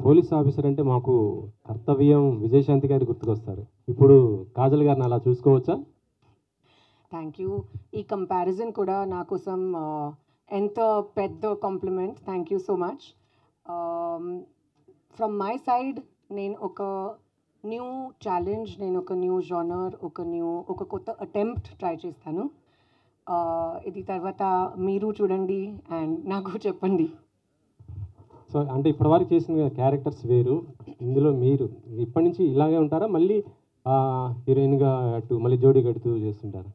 Police officer అంటే మాకు కర్తవ్యం విజయశాంతి గారి గుర్తుకొస్తారు. ఇప్పుడు కాజల్ గారిని అలా చూసుకోవచ్చా? Thank you. ఈ కంపారిజన్ కూడా నా కోసం ఎంత పెద్ద compliment. Thank you so much. From my side నేను ఒక న్యూ ఛాలెంజ్, నేను ఒక న్యూ జానర్, ఒక కొత్త అటెంప్ట్ ట్రై చేస్తాను. ఇది తర్వాత మీరు చూడండి అండ్ నాకు చెప్పండి. సో అంటే ఇప్పటివరకు చేసిన క్యారెక్టర్స్ వేరు, ఇందులో మీరు ఇప్పటి నుంచి ఇలాగే ఉంటారా, మళ్ళీ హీరోయిన్గా అటు మళ్ళీ జోడీ కడుతూ చేస్తుంటారా?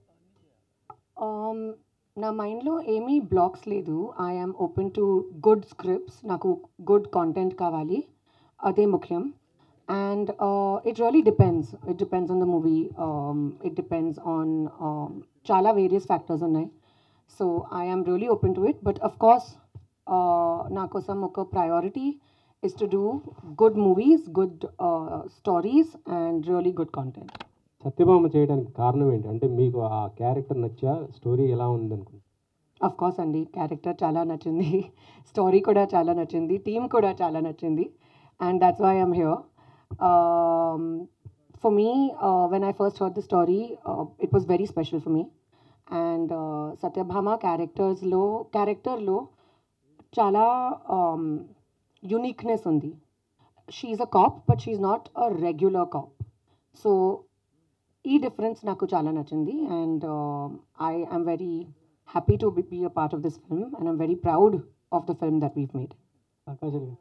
నా మైండ్లో ఏమీ బ్లాక్స్ లేదు. I'm open to good scripts. నాకు గుడ్ కాంటెంట్ కావాలి, అదే ముఖ్యం. And it really depends on the movie. It depends on చాలా వేరియస్ ఫ్యాక్టర్స్ ఉన్నాయి. So I'm really open to it. But of course నా కోసం ఒక priority is to do good movies, good stories and really good content. Satyabhama చేయడానికి కారణం ఏంటి? అంటే మీకు ఆ క్యారెక్టర్ నచ్చా, స్టోరీ ఎలా ఉంది అనుకుంటున్నారు? అఫ్ కోర్స్ అండి, క్యారెక్టర్ చాలా నచ్చింది, స్టోరీ కూడా చాలా నచ్చింది, టీమ్ కూడా చాలా నచ్చింది. And that's why I'm here. For me, when I first heard the story, it was very special for me. And Satyabhama క్యారెక్టర్లో చాలా యూనిక్నెస్ ఉంది. She is a cop, but she is not a regular cop. So ఈ difference నాకు చాలా నచ్చింది. And I am very happy to be a part of this film and I'm very proud of the film that we've made. Kajal గారు.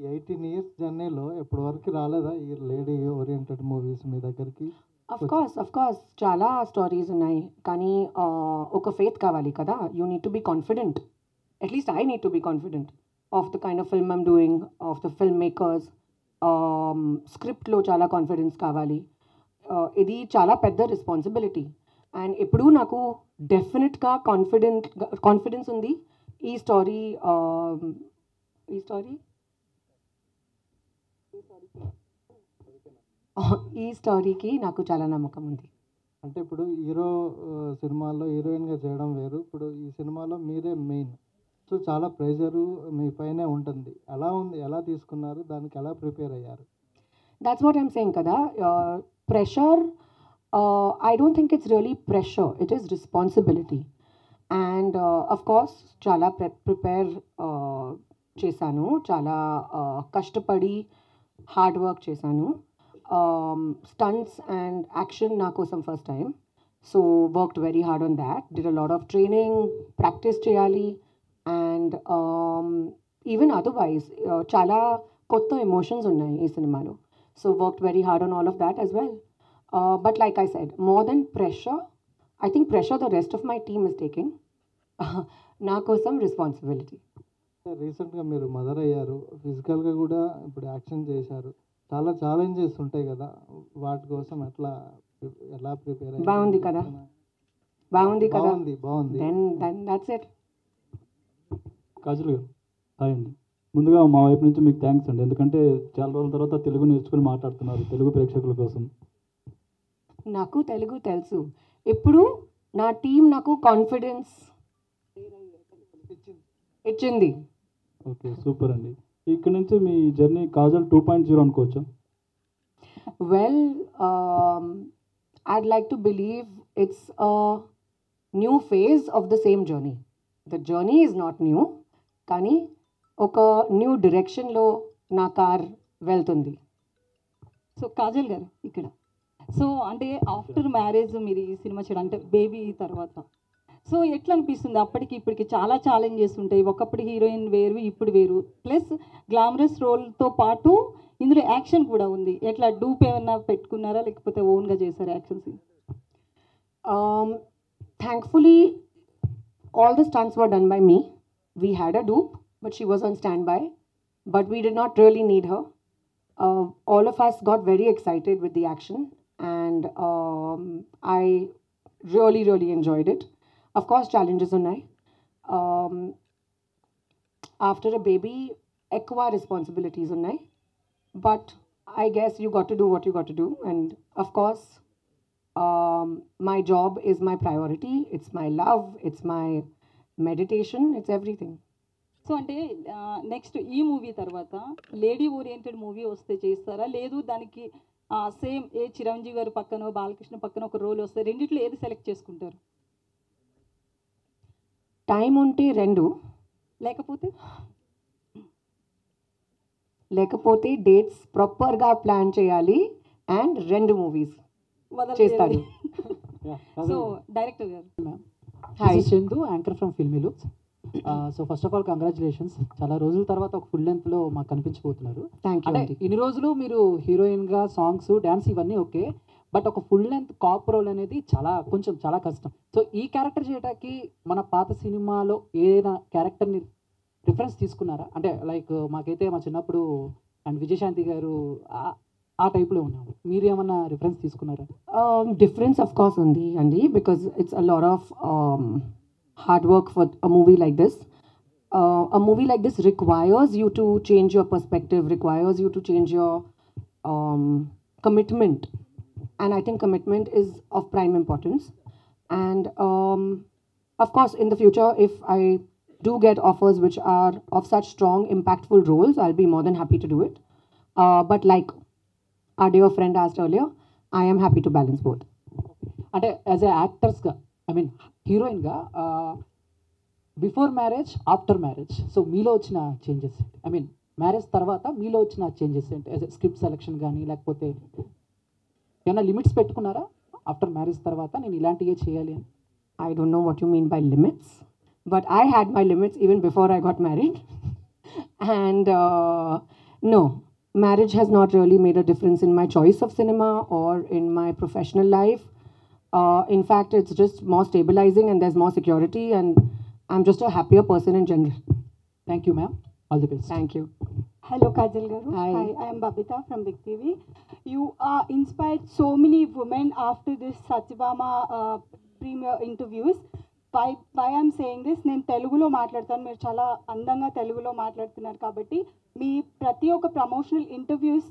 ఈ 18 years జర్నీలో ఎప్పటి వరకు రాలేదా ఈ లేడీ ఓరియంటెడ్ మూవీస్ మీ దగ్గరికి? అఫ్ కోర్స్ చాలా స్టోరీస్ ఉన్నాయి, కానీ ఒక ఫెయిత్ కావాలి కదా. You need to be confident. At least I need to be confident of the kind of film I'm doing, of the film makers. స్క్రిప్ట్లో చాలా కాన్ఫిడెన్స్ కావాలి. ఇది చాలా పెద్ద రెస్పాన్సిబిలిటీ. అండ్ ఎప్పుడూ నాకు డెఫినెట్గా కాన్ఫిడెన్స్ ఉంది. ఈ స్టోరీ ఈ స్టోరీకి నాకు చాలా నమ్మకం ఉంది. అంటే ఇప్పుడు హీరో సినిమాల్లో హీరోయిన్గా చేయడం వేరు, ఇప్పుడు ఈ సినిమాలో మీరే మెయిన్. సో చాలా ప్రెషరు మీ పైనే ఉంటుంది. ఎలా ఉంది, ఎలా తీసుకున్నారు, దానికి ఎలా ప్రిపేర్ అయ్యారు? That's what I'm saying kada. Pressure, I don't think it's really pressure, it is responsibility. And of course chala prepare chesanu, chala kashtapadi hard work chesanu. Stunts and action na kosam first time, so worked very hard on that, did a lot of training, practice cheyali. And even otherwise chala kotta emotions unnai ee cinemalo. So worked very hard on all of that as well. But like I said, more than pressure, I think pressure the rest of my team is taking. Na kosam responsibility. రీసెంట్గా మీరు mother అయ్యారు, ఫిజికల్గా కూడా ఇప్పుడు action చేశారు, చాలా challenges ఉంటాయి కదా, వాటి కోసం ఎలా ప్రిపేర్ అయ్యారు? బాగుంది కదా. బాగుంది. Then that's it. కాజల్ గారు, హాయ్ అండి. ముందుగా మా వైపు నుంచి మీకు థ్యాంక్స్ అండి, ఎందుకంటే చాలా రోజుల తర్వాత తెలుగు నేర్చుకుని మాట్లాడుతున్నారు తెలుగు ప్రేక్షకుల కోసం. నాకు తెలుగు తెలుసు. ఇప్పుడు నా టీం నాకు కాన్ఫిడెన్స్ ఇచ్చింది. ఓకే, సూపర్ అండి. ఇక్కడ నుంచి మీ జర్నీ కాజల్ 2.0 అనుకోవచ్చా? Well, I'd like to believe it's a new phase of the same journey. The journey is not new, కానీ ఒక న్యూ డైరెక్షన్లో నా కార్ వెళ్తుంది. సో కాజల్ గారు ఇక్కడ, సో అంటే ఆఫ్టర్ మ్యారేజ్ మీరు ఈ సినిమా చేయడం అంటే బేబీ తర్వాత, సో ఎట్లా అనిపిస్తుంది? అప్పటికి ఇప్పటికి చాలా ఛాలెంజెస్ ఉంటాయి. ఒకప్పుడు హీరోయిన్ వేరు, ఇప్పుడు వేరు, ప్లస్ గ్లామరస్ రోల్తో పాటు ఇందులో యాక్షన్ కూడా ఉంది. ఎట్లా డూప్ ఏమన్నా పెట్టుకున్నారా, లేకపోతే ఓన్గా చేశారా action scene? Thankfully, all the stunts were done by me. We had a dupe, but she was on standby. But we did not really need her. All of us got very excited with the action, and I really enjoyed it. Of course, challenges unnai. After a baby, ఎక్కువ responsibilities unnai. But I guess you got to do what you got to do. And of course, My job is my priority. It's my love. It's my meditation. It's everything. So అంటే next ఈ movie తర్వాత lady oriented movie వస్తే చేస్తారా, లేదు దానికి same ఏ చిరంజీవి గారు పక్కన బాలకృష్ణ పక్కన ఒక రోల్ వస్తే రెండిట్లో ఏది సెలెక్ట్ చేసుకుంటారు? టైం ఉంటే రెండు, లేకపోతే డేట్స్ ప్రాపర్గా ప్లాన్ చేయాలి అండ్ రెండు మూవీస్ చేస్తాను. సో డైరెక్టర్ గారు. Hi Chandu, anchor from filmy looks. So first of all congratulations, చాలా రోజుల తర్వాత ఒక ఫుల్ లెంత్లో మాకు కనిపించబోతున్నారు. Thank you. అంటే ఇన్ని రోజులు మీరు హీరోయిన్గా సాంగ్స్ డ్యాన్స్ ఇవన్నీ ఓకే, బట్ ఒక ఫుల్ లెంత్ కాప్ రోల్ అనేది చాలా కష్టం. సో ఈ క్యారెక్టర్ చేయడానికి మన పాత సినిమాలో ఏదైనా క్యారెక్టర్ని రిఫరెన్స్ తీసుకున్నారా? అంటే లైక్ మాకైతే మా చిన్నప్పుడు అండ్ విజయశాంతి గారు ఆ టైప్లో ఉన్నాము, మీరు ఏమన్నా రిఫరెన్స్ తీసుకున్నారా? Difference of course ఉంది అండి, because it's a lot of hard work for a movie like this. A movie like this requires you to change your perspective, requires you to change your commitment, and I think commitment is of prime importance. And of course in the future, if I do get offers which are of such strong impactful roles, I'll be more than happy to do it. But like our dear friend asked earlier, I am happy to balance both. అంటే as a యాక్టర్స్గా, I mean హీరోయిన్గా, before marriage after marriage, so మీలో వచ్చిన changes ఏంటి? I mean marriage తర్వాత మీలో వచ్చిన changes ఏంటి? As a script selection కానీ లేకపోతే ఏమైనా లిమిట్స్ పెట్టుకున్నారా ఆఫ్టర్ మ్యారేజ్ తర్వాత నేను ఇలాంటివే చేయాలి అని? I don't know what you mean by limits, but I had my limits even before I got married. And no, marriage has not really made a difference in my choice of cinema or in my professional life. In fact, it's just more stabilizing and there's more security, and I'm just a happier person in general. Thank you ma'am, all the best. Thank you. Hello, Kajal Garu. Hi. I am Babita from Big TV. You inspired so many women after this Satyabama premiere interviews. Why I'm saying this, నేను తెలుగులో మాట్లాడతాను, మీరు చాలా అందంగా తెలుగులో మాట్లాడుతున్నారు కాబట్టి మీ ప్రతి ఒక్క ప్రమోషనల్ ఇంటర్వ్యూస్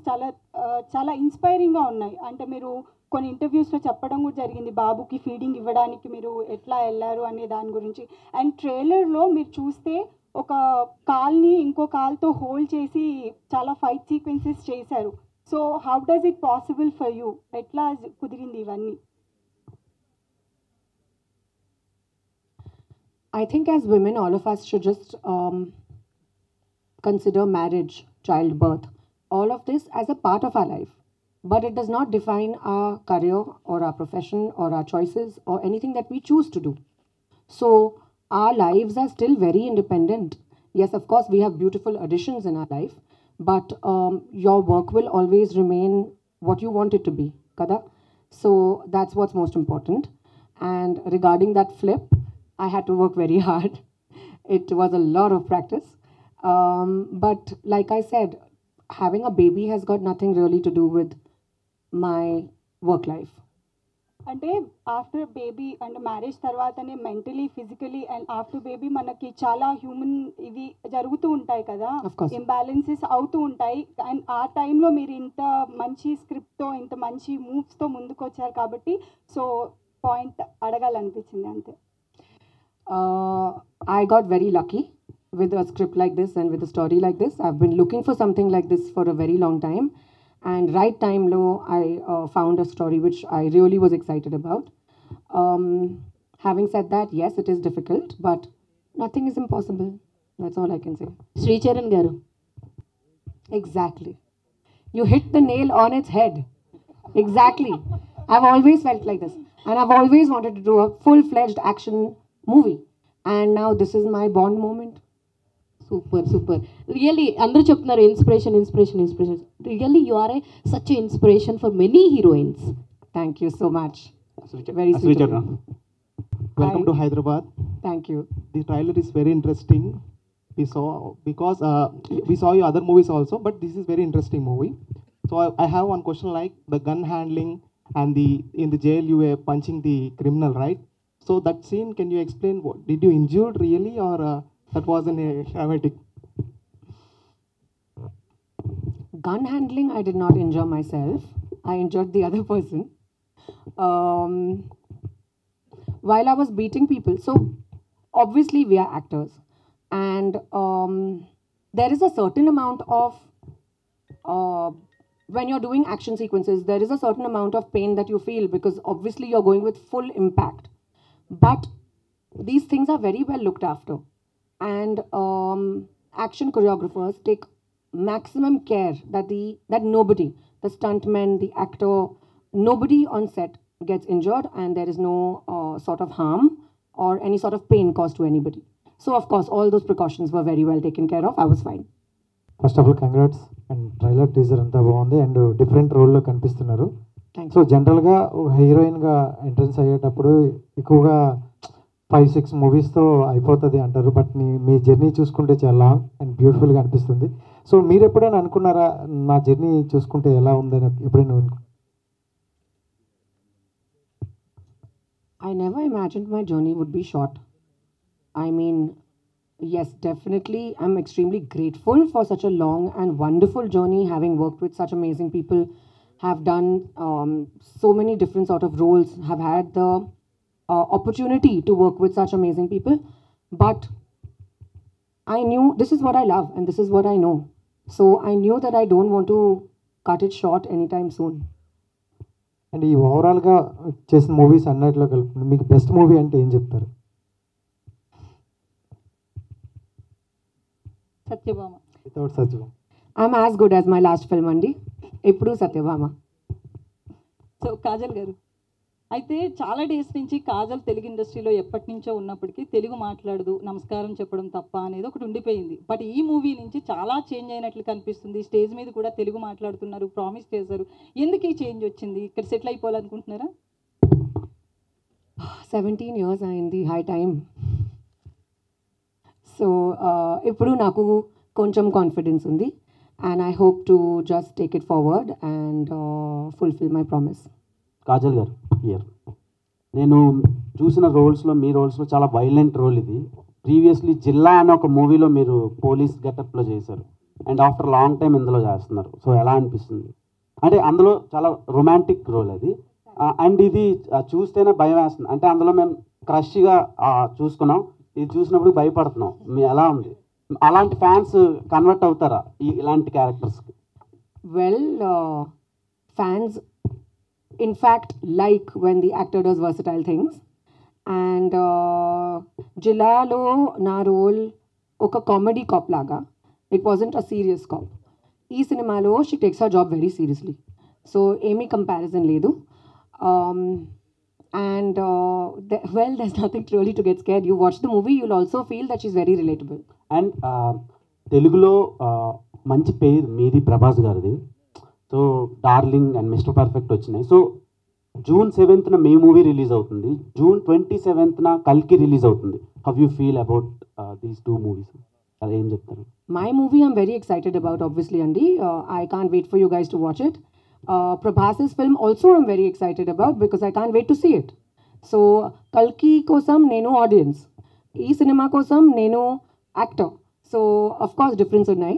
చాలా ఇన్స్పైరింగ్గా ఉన్నాయి. అంటే మీరు కొన్ని ఇంటర్వ్యూస్లో చెప్పడం కూడా జరిగింది, బాబుకి ఫీడింగ్ ఇవ్వడానికి మీరు ఎట్లా వెళ్ళారు అనే దాని గురించి. అండ్ ట్రైలర్లో మీరు చూస్తే ఒక కాల్ని ఇంకో కాల్తో హోల్డ్ చేసి చాలా ఫైట్ సీక్వెన్సెస్ చేశారు. So how does it possible for you? ఎట్లా కుదిరింది ఇవన్నీ? I think as women, all of us should just consider marriage, childbirth, all of this as a part of our life. But it does not define our career or our profession or our choices or anything that we choose to do. So our lives are still very independent. Yes, of course, we have beautiful additions in our life, but your work will always remain what you want it to be, kada? So that's what's most important. And regarding that flip, I had to work very hard. It was a lot of practice. But like I said, having a baby has got nothing really to do with my work life. అంటే after baby అంటే marriage తర్వాతనే mentally physically and after baby మనకి చాలా human ఇవి జరుగుతూ ఉంటాయి కదా, Of course. Imbalances అవుతూ ఉంటాయి. అండ్ ఆ టైంలో మీరు ఇంత మంచి స్క్రిప్ట్తో ఇంత మంచి మూవ్స్తో ముందుకు వచ్చారు కాబట్టి సో పాయింట్ అడగాలనిపించింది అంతే. I got very lucky with a script like this and with a story like this. I've been looking for something like this for a very long time. And right time low, I found a story which I really was excited about. Having said that, yes, it is difficult, but nothing is impossible. That's all I can say. Sricharan గారు, Exactly. You hit the nail on its head. Exactly. I've always felt like this. And I've always wanted to do a full-fledged action movie. And now this is my Bond moment. Super really అందరూ చెప్తున్నారు inspiration. Really you are such inspiration for many heroines. Thank you so much. Very sweet of you. Welcome Hi. to Hyderabad. Thank you. The trailer is very interesting. We saw your other movies also, but this is very interesting movie. So I have one question, like the gun handling and in the jail you were punching the criminal, right? So that scene, can you explain did you injured really, or that was an dramatic? Gun handling, I did not injure myself. I injured the other person. While I was beating people, so obviously we are actors, and there is a certain amount of when you're doing action sequences, there is a certain amount of pain that you feel because obviously you're going with full impact. But these things are very well looked after, and action choreographers take maximum care that nobody, the stuntman, the actor, nobody on set gets injured, and there is no sort of harm or any sort of pain caused to anybody. So of course, all those precautions were very well taken care of. I was fine. First of all congrats and trailer teaser అంతా బాగుంది and different రోల్లో కనిపిస్తున్నారు. Thank so జనరల్గా హీరోయిన్గా entrance అయ్యేటప్పుడు ఎక్కువగా 5-6 మూవీస్తో అయిపోతుంది అంటారు. బట్ మీ జర్నీ చూసుకుంటే చాలా లాంగ్ అండ్ బ్యూటిఫుల్గా అనిపిస్తుంది. సో మీరు ఎప్పుడైనా అనుకున్నారా నా జర్నీ చూసుకుంటే ఎలా ఉందని ఎప్పుడైనా I never imagined my journey would be short. I mean, yes, definitely, I'm extremely grateful for such a long and wonderful journey, having worked with such amazing people, have done so many different sort of roles, have had the opportunity to work with such amazing people. But I knew this is what I love and this is what I know. So I knew that I don't want to cut it short anytime soon. And ఈ ఓవరాల్గా చేసిన movies అన్నిటిలో కలుపుకుంటే మీకు best movie అంటే ఏం చెప్తారు? Satyabhama. Without Satyabhama. I'm as good as my last film, Andi. Ippudu Satyabhama. So Kajal గారు, అయితే చాలా డేస్ నుంచి కాజల్ తెలుగు ఇండస్ట్రీలో ఎప్పటి నుంచో ఉన్నప్పటికీ తెలుగు మాట్లాడదు, నమస్కారం చెప్పడం తప్ప అనేది ఒకటి ఉండిపోయింది. బట్ ఈ మూవీ నుంచి చాలా చేంజ్ అయినట్లు కనిపిస్తుంది. స్టేజ్ మీద కూడా తెలుగు మాట్లాడుతున్నారు, ప్రామిస్ చేశారు. ఎందుకు ఈ చేంజ్ వచ్చింది? ఇక్కడ సెటిల్ అయిపోవాలనుకుంటున్నారా? 17 years అయింది, హై టైమ్. సో ఇప్పుడు నాకు కొంచెం కాన్ఫిడెన్స్ ఉంది and I hope to just take it forward and fulfill my promise. Kajal గారు హియర్, నేను చూసిన రోల్స్లో మీ రోల్స్లో చాలా వైలెంట్ రోల్ ఇది. ప్రీవియస్లీ జిల్లా అనే ఒక మూవీలో మీరు పోలీస్ గెటప్లో చేశారు అండ్ ఆఫ్టర్ లాంగ్ టైం ఇందులో చేస్తున్నారు. సో ఎలా అనిపిస్తుంది? అంటే అందులో చాలా రొమాంటిక్ రోల్ అది, అండ్ ఇది చూస్తేనే భయం వేస్తుంది. అంటే అందులో మేము క్రష్గా చూసుకున్నాం, ఇది చూసినప్పుడు భయపడుతున్నాం. మీ ఎలా ఉంది? అలాంటి ఫ్యాన్స్ కన్వర్ట్ అవుతారా ఇలాంటి క్యారెక్టర్స్కి? Well, fans in fact like when the actor does versatile things, and Jilalo na role oka comedy cop laga, it wasn't a serious cop. Ee cinema lo she takes her job very seriously, so emi comparison ledu. And well, there's nothing really to get scared. You watch the movie, you'll also feel that she's very relatable. And తెలుగులో మంచి పేరు మీది, ప్రభాస్ గారిది. So darling and mister perfect వచ్చినాయి. So June 7th మీ movie release అవుతుంది, June 27th కల్కి release అవుతుంది. How you feel about these 2 movies? అలా ఏం చెప్తారు? My movie I'm very excited about, obviously, Andy. I can't wait for you guys to watch it. Prabhas's film also I'm very excited about because I can't wait to see it. So Kalki kosam nenu audience, ee cinema kosam nenu actor. So of course difference unnai.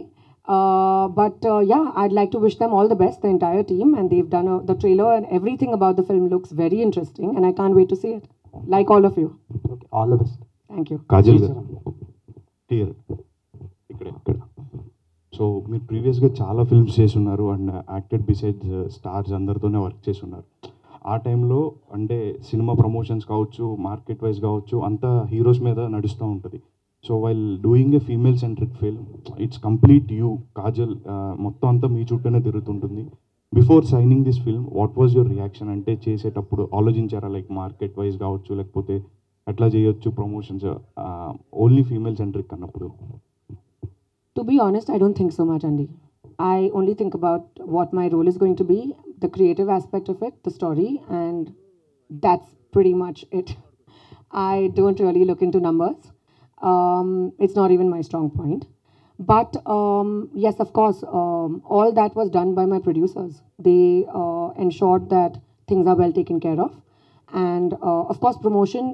But yeah, I'd like to wish them all the best, the entire team, and they've done the trailer and everything about the film looks very interesting and I can't wait to see it. Like all of you. Okay, all the best. Thank you. Kajal గారు here, ఇక్కడ. So మీరు ప్రీవియస్గా చాలా films చేసి ఉన్నారు and acted besides stars అందరితోనే work చేసి ఉన్నారు. ఆ టైంలో అంటే సినిమా ప్రమోషన్స్ కావచ్చు, మార్కెట్ వైజ్ కావచ్చు, అంతా హీరోస్ మీద నడుస్తూ ఉంటుంది. So while doing a female centric film, it's complete you Kajal, మొత్తం అంతా మీ చుట్టూనే తిరుగుతుంటుంది. Before signing this film what was your reaction? అంటే చేసేటప్పుడు ఆలోచించారా లైక్ మార్కెట్ వైజ్ కావచ్చు, లేకపోతే ఎట్లా చేయొచ్చు ప్రమోషన్స్ ఓన్లీ ఫీమేల్ సెంట్రిక్ అన్నప్పుడు? To be honest, I don't think so much, Andy. I only think about what my role is going to be, the creative aspect of it, the story, and that's pretty much it. I don't really look into numbers. It's not even my strong point. But yes, of course, all that was done by my producers. They ensured that things are well taken care of. And of course, promotion,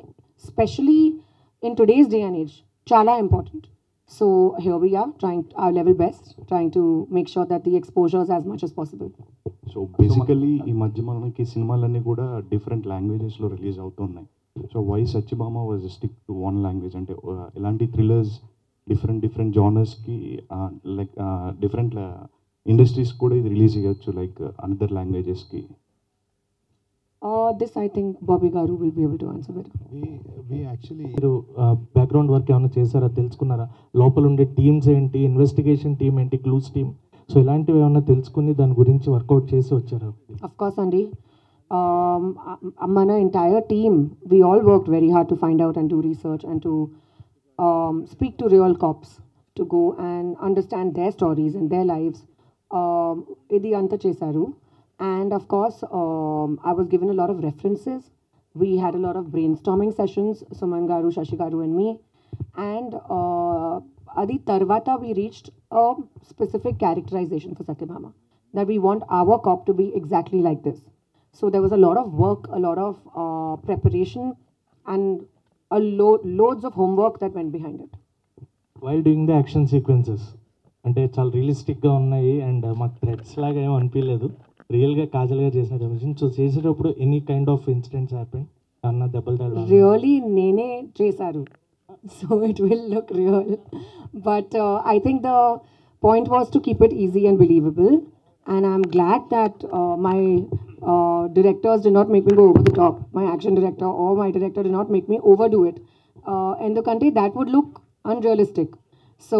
especially in today's day and age, chala important. So here we are, trying our level best, trying to make sure that the exposure is as much as possible. So basically ఈ మధ్య మనకి సినిమాలన్నీ కూడా different లాంగ్వేజెస్లో release అవుతున్నాయి. So why Satyabhama was stick to one language? అంటే ఎలాంటి thrillers different జానర్స్కి లైక్ డిఫరెంట్ ఇండస్ట్రీస్ కూడా ఇది రిలీజ్ చేయొచ్చు, లైక్ అనదర్ లాంగ్వేజెస్కి. This I think Bobby Garu will be able to answer better. we actually మీరు బ్యాక్గ్రౌండ్ వర్క్ ఏమైనా చేశారా, తెలుసుకున్నారా? లోపల ఉండే టీమ్స్ ఏంటి, ఇన్వెస్టిగేషన్ టీమ్ ఏంటి, క్లూస్ టీమ్, సో ఇలాంటివి ఏమైనా తెలుసుకుని దాని గురించి వర్కౌట్ చేసి వచ్చారా? Of course, Andy. Mana entire team, we all worked very hard to find out and do research and to speak to real cops, to go and understand their stories and their lives. Idi anta chesaru. And of course, I was given a lot of references. We had a lot of brainstorming sessions, Suman Garu, Shashi Garu and me. And Adi Tarvata, we reached a specific characterization for Satyabhama, that we want our cop to be exactly like this. So there was a lot of work, a lot of preparation, and loads of homework that went behind it. While doing the action sequences అంటే చాలా రియలిస్టిక్గా ఉన్నాయి and మాకు threads లాగా ఏమో అనిపించలేదు, రియల్గా కాజల్ గారు చేసిన డెమోషన్. సో చేసేటప్పుడు any kind of incidents happen అన్న దెబ్బలు తగ్గడం? Really, nene chesaru. So it will look real. But I think the point was to keep it easy and believable. And I'm glad that my directors did not make me go over the top. My action director or my director did not make me overdo it. In the country, that would look unrealistic. So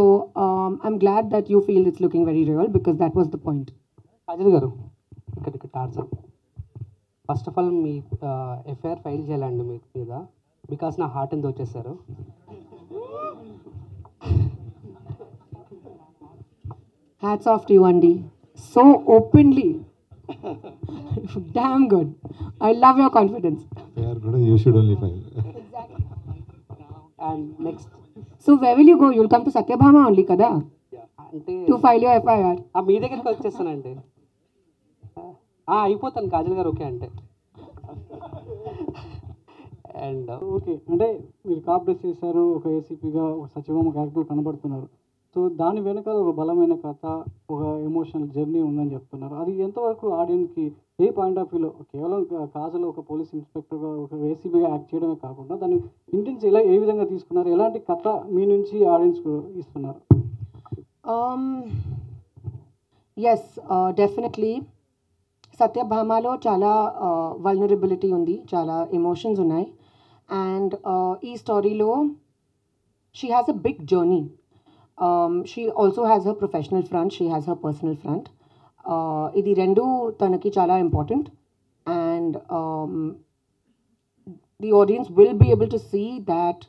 I'm glad that you feel it's looking very real because that was the point. Ajay గారు ఇక్కడికి torture first of all me FIR file చేయాలండి మీ మీద, because నా హార్ట్ని దోచేశారు. Hats off to you, Andy. So openly. Damn good. I love your confidence. You should only file. And next So where will you go? You'll come to Satyabhama only, kada? అంటే To file your FIR. మీ దగ్గరికి వచ్చేస్తానండి. అయిపోతాను కాజల్ గారు okay అంటే. And okay, అంటే మీరు cooperate చేశారు, ఒక ఏసీపీగా ఒక సచివమ్మ క్యారెక్టర్ కనబడుతున్నారు. సో దాని వెనకాల ఒక బలమైన కథ, ఒక ఎమోషనల్ జర్నీ ఉందని చెప్తున్నారు. అది ఎంతవరకు ఆడియన్స్కి ఏ పాయింట్ ఆఫ్ వ్యూలో కేవలం కాజల్ ఒక పోలీస్ ఇన్స్పెక్టర్గా ఒక ఏసీపీగా యాక్ట్ చేయడమే కాకుండా దాని ఇంటెన్స్ ఏ విధంగా తీసుకున్నారు, ఎలాంటి కథ మీ నుంచి ఆడియన్స్కు ఇస్తున్నారు? Yes, definitely. సత్యభామలో చాలా వల్నరబిలిటీ ఉంది, చాలా ఎమోషన్స్ ఉన్నాయి. అండ్ ఈ స్టోరీలో she has a big journey. She also has her professional front, she has her personal front. ఇది రెండు తనకి చాలా important. And the audience will be able to see that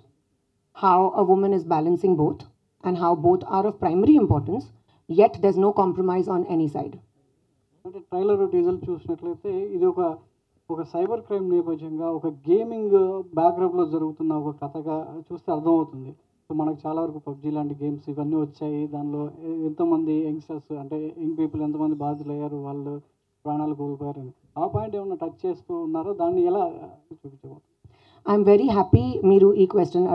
how a woman is balancing both and how both are of primary importance, yet there's no compromise on any side. అంటే trailer teaser చూసినట్లయితే ఇది ఒక cyber crime నేపథ్యంగా ఒక gaming బ్యాక్గ్రౌండ్లో జరుగుతున్న ఒక కథగా చూస్తే అర్థమవుతుంది. సో మనకు చాలా వరకు పబ్జీ లాంటి గేమ్స్ ఇవన్నీ వచ్చాయి, దానిలో ఎంతోమంది యంగ్స్టర్స్ అంటే యంగ్ పీపుల్ ఎంతమంది బాధితులయ్యారు, వాళ్ళు ప్రాణాలు కోల్పోయారు అని ఆ పాయింట్ ఏమన్నా టచ్ చేస్తూ ఉన్నారో, దాన్ని ఎలా చూపించబోతున్నారు? I'm very happy మీరు ఈ question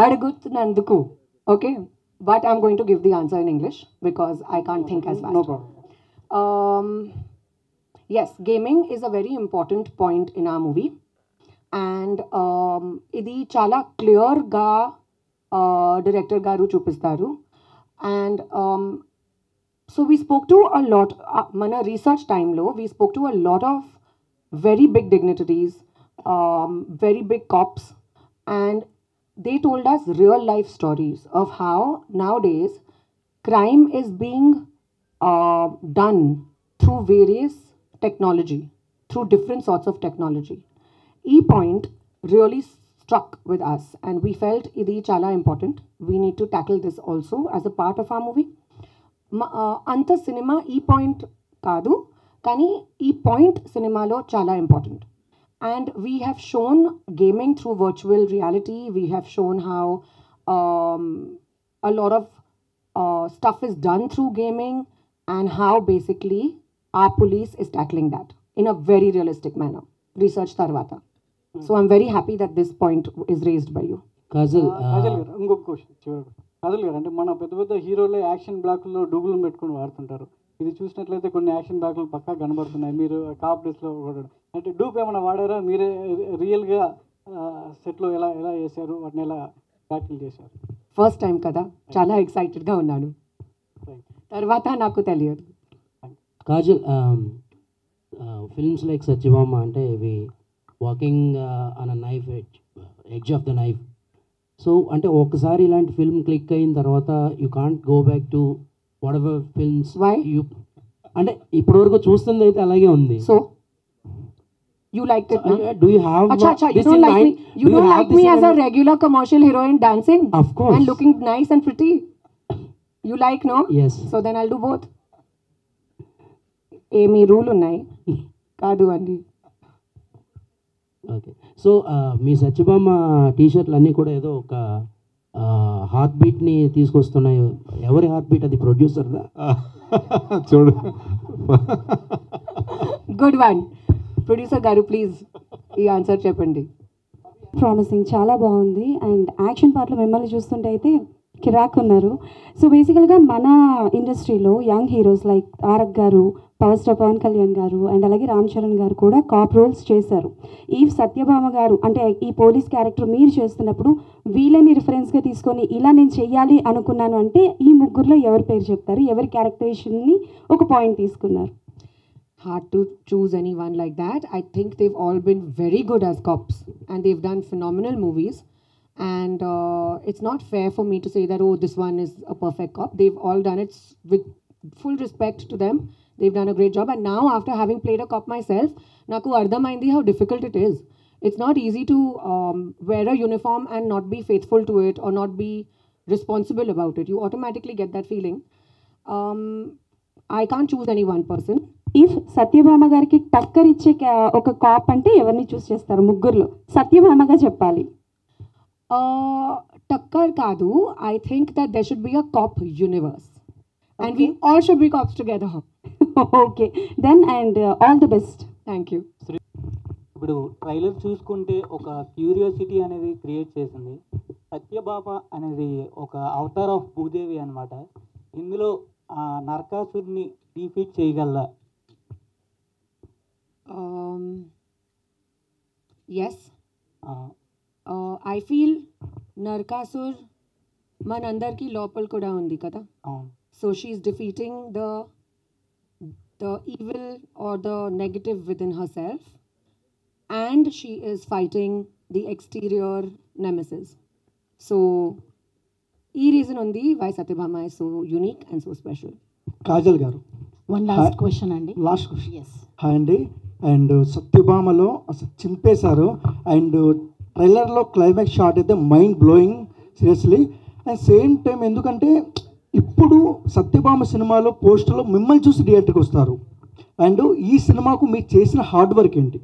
అడుగుతున్నందుకు. Okay, but I'm going to give the answer in English because I can't think as fast. No problem. Yes, gaming is a very important point in our movie. And ఇది చాలా క్లియర్గా director గారు చూపిస్తారు. And so we spoke to a lot, mana research time lo, we spoke to a lot of very big dignitaries, very big cops, and they told us real life stories of how nowadays crime is being done through various technology, through different sorts of technology. E point really struck with us and we felt idi chala important. We need to tackle this also as a part of our movie. అంత cinema ఈ point కాదు, కానీ ఈ point సినిమాలో చాలా important. And we have shown gaming through virtual reality, we have shown how a lot of stuff is done through gaming and how basically our police is tackling that in a very realistic manner. Research tarvata. So I'm very happy that this point is raised by you. Kajal గారు ఇంకొక question చివరికి. కాజల్ గారు అంటే మన పెద్ద పెద్ద హీరోలే action బ్లాక్లో డూబులు పెట్టుకొని వాడుతుంటారు. ఇది చూసినట్లయితే కొన్ని యాక్షన్ బ్లాక్లు పక్కా కనబడుతున్నాయి. మీరు కాప్ డ్రెస్లో కూడా అంటే డూప్ ఏమైనా వాడారా? మీరే రియల్గా సెట్లో ఎలా ఎలా చేశారు, వాటిని ఎలా ట్యాకిల్ చేశారు? ఫస్ట్ టైం కదా, చాలా ఎక్సైటెడ్గా ఉన్నాను. తర్వాత నాకు తెలియదు. కాజల్, ఫిల్మ్స్ లైక్ సత్యభామ అంటే ఇవి walking on a knife edge of the knife. So అంటే ఒకసారి ఇలాంటి ఫిల్మ్ క్లిక్ అయిన తర్వాత you can't go back to what ever films you అంటే ఇప్పటివరకు చూస్తుంది అయితే అలాగే ఉంది. So you liked it, no? Do you have Acha, you don't like me. You don't like me as a regular commercial heroine dancing? Of course. And looking nice and pretty. You like, no? Yes. So then I'll do both. Amy rule unnai. Kaadu andi. Okay. So మీ సత్యభామ టీషర్ట్లు అన్నీ కూడా ఏదో ఒక heart బీట్ని తీసుకొస్తున్నాయి. ఎవరి heart beat అది? ప్రొడ్యూసర్దా? చూడు. Good one. Producer గారు ప్లీజ్ ఈ ఆన్సర్ చెప్పండి. ప్రామిసింగ్, చాలా బాగుంది. అండ్ యాక్షన్ పార్ట్లో మిమ్మల్ని చూస్తుంటే అయితే కిరాక్ ఉన్నారు. సో బేసికల్గా మన ఇండస్ట్రీలో యంగ్ హీరోస్ లైక్ తారక్ గారు, పవర్ స్టార్ పవన్ కళ్యాణ్ గారు అండ్ అలాగే రామ్ చరణ్ గారు కూడా కాప్ రోల్స్ చేశారు. ఈ సత్యభామ గారు అంటే ఈ పోలీస్ క్యారెక్టర్ మీరు చేస్తున్నప్పుడు వీళ్ళని రిఫరెన్స్గా తీసుకొని ఇలా నేను చెయ్యాలి అనుకున్నాను అంటే ఈ ముగ్గురులో ఎవరి పేరు చెప్తారు? ఎవరి క్యారెక్టరైజేషన్ని ఒక పాయింట్ తీసుకున్నారు? Hard to choose anyone like that. I think they've all been very good as cops and they've done phenomenal movies. And it's not fair for me to say that, oh, this one is a perfect cop. They've all done it with full respect to them. They've done a great job. And now, after having played a cop myself, naku ardhamaindi how difficult it is. It's not easy to wear a uniform and not be faithful to it or not be responsible about it. You automatically get that feeling. I can't choose any one person. If Satyabhama గారికి టక్కర్ ఇచ్చే ఒక cap అంటే ఎవరిని చూస్ చేస్తారు? ముగ్గురులో సత్యభామగా చెప్పాలి. టక్కర్ కాదు. I think that there should be a cop universe. And we all should be cops together. Okay. Then and all the best. Thank you. ఇప్పుడు ట్రైలర్ చూసుకుంటే ఒక క్యూరియాసిటీ అనేది క్రియేట్ చేసింది. సత్యభామ అనేది ఒక అవతార్ ఆఫ్ భూదేవి అనమాట. ఇందులో నరకాసుడిని డిఫీట్ చేయగలరా? Yes. I feel Narkasur manandarki lopal kuda undi kada. So she's defeating the evil or the negative within herself, and she is fighting the exterior nemesis. So ee reason undi why Satyabhama is so unique and so special. Kajal గారు, one last question అండి. Last question. Hi అండి. And సత్యభామలో అసలు చింపేశారు. And ట్రైలర్లో climax shot అయితే mind blowing seriously. And same time ఎందుకంటే ఇప్పుడు సత్యభామ సినిమాలో పోస్టర్లో మిమ్మల్ని చూసి థియేటర్కి వస్తారు. అండ్ ఈ సినిమాకు మీరు చేసిన హార్డ్ వర్క్ ఏంటి?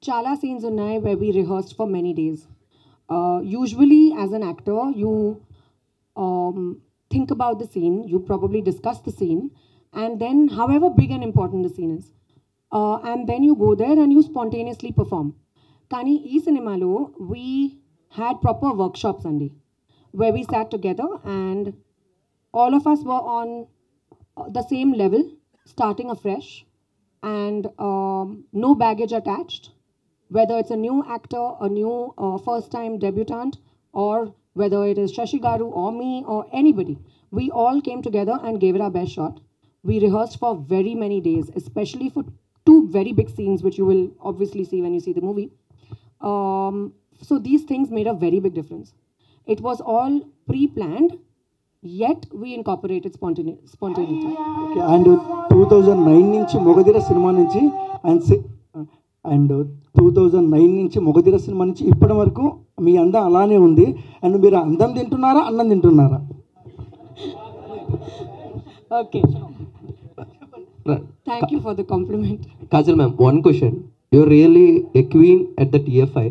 Chala scenes unnai where we rehearsed for many days. Usually as an actor, you think about the scene, you probably discuss the scene, and then however big and important the scene is, and then you go there and you spontaneously perform. Kani ee cinemalo we had proper workshops andi, where we sat together and all of us were on the same level, starting afresh, and no baggage attached. Whether it's a new actor, a new first-time debutant, or whether it is Shashi Garu or me or anybody, we all came together and gave it our best shot. We rehearsed for very many days, especially for two very big scenes, which you will obviously see when you see the movie. So these things made a very big difference. It was all pre-planned, yet we incorporated spontaneity. Okay, and 2009 నుంచి Magadheera cinema నుంచి and 2009 నుంచి Magadheera cinema నుంచి ఇప్పటి వరకు మీ అందం అలానే ఉంది. And మీరు అందం తింటున్నారా, అన్నం తింటున్నారా? Okay. Thank you for the compliment. Kajal ma'am, one question. You're really a queen at the TFI.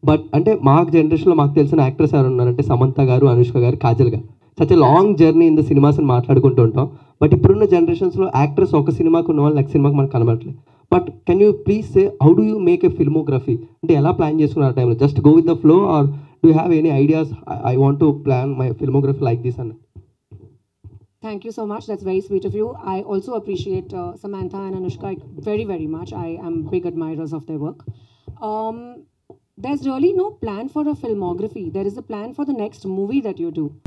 But అంటే మాకు జనరేషన్లో మాకు తెలిసిన యాక్టర్స్ ఎవరు ఉన్నారంటే సమంత గారు, అనుష్క గారు, కాజల్ గారు. Such a long journey in the cinemas అని మాట్లాడుకుంటూ ఉంటాం. బట్ ఇప్పుడున్న జనరేషన్స్లో యాక్టర్స్ ఒక సినిమాకు ఉన్న వాళ్ళు నెక్స్ట్ సినిమాకి మనకు కనబడట్లేదు. But can you please say how do you make a filmography? అంటే ఎలా ప్లాన్ చేసుకున్నారు ఆ టైంలో? Just go with the flow or do you have any ideas? I want to plan my filmography like this అన్న. Thank you so much. That's very sweet of you. I also appreciate Samantha and Anushka very, very much. I am big admirers of their work. There's really no plan for a filmography. There is a plan for the next movie that you do.